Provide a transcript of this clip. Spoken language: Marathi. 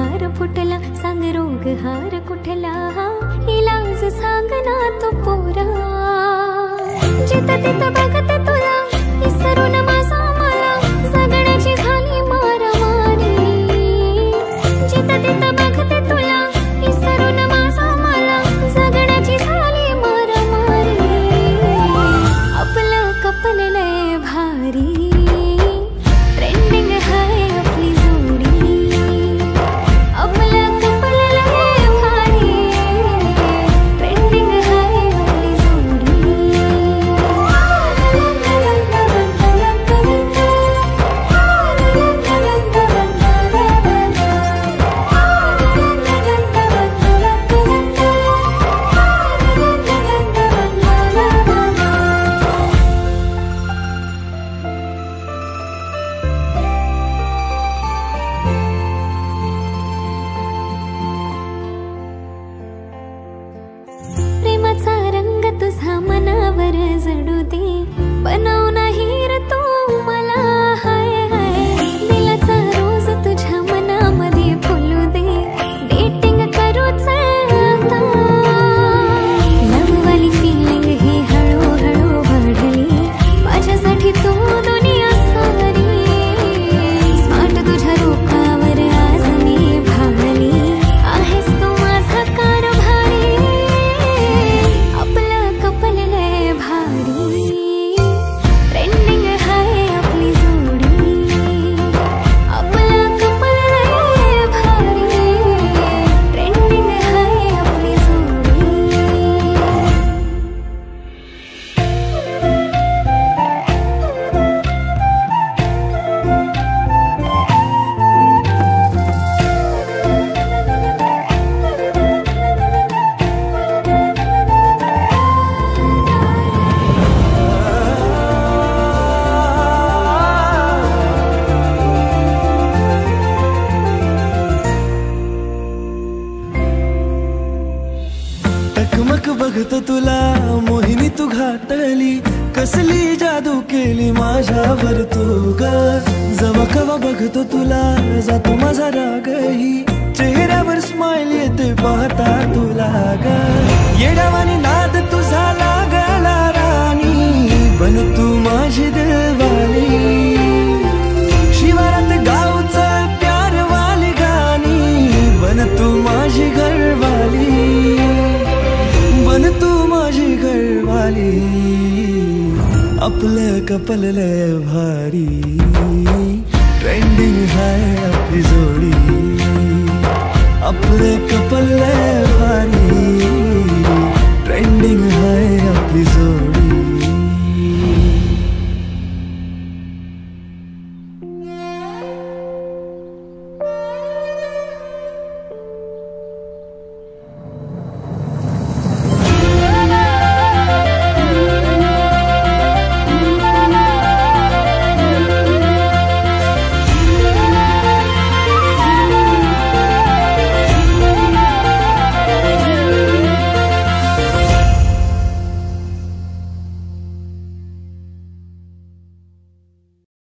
हार फुटला, सांग रोग हार कुठला, इलाज सांग ना तो पोरा. जिथं तिथं बघते तुला, विसरून माझा मला, जगण्याची झाली मारामारी. जिथं तिथं बघते तुला, विसरून माझा मला, जगण्याची झाली मारामारी. आपलं कपल लय भारी, ट्रेंडिंग हाय आपली जोडी. आपलं कपल लय भारी, ट्रेंडिंग हाय आपली जोडी. प्रेमाचा रंग तुझा मनावर जडू दे, बनव नाही रे तू मला. हाय हाय दिलाचा रोज तुझ्या मनामध्ये फुलू दे, डेटिंग करू चल आता. लववाली फिलिंग ही हळूहळू वाढली, माझ्यासाठी तू दुनिया सारी. स्मार्ट तुझ्या रूपावर आज मी भावली, आहेस तू माझा कारभारी. आपलं कपल लय भारी, ट्रेंडिंग हाय आपली जोडी. आपलं कपल लय भारी, ट्रेंडिंग हाय आपली जोडी. टकमक बघतो तुला मोहिनी तू घातली, कसली जादू केली माझ्यावर तू ग. जवा कवा बघतो तुला जातो माझा रागही, चेहऱ्यावर स्माइल येते पाहता तुला ग. येड्यावानी नाद तुझा लागला राणी, बन तू माझी दिलवाली. शिवारात गावचं प्यारवाली गाणी, बन तू माझी घरवाली. बन तू माझी घरवाली. आपलं कपल लय भारी, ट्रेंडिंग हाय आपली जोडी. आपलं कपल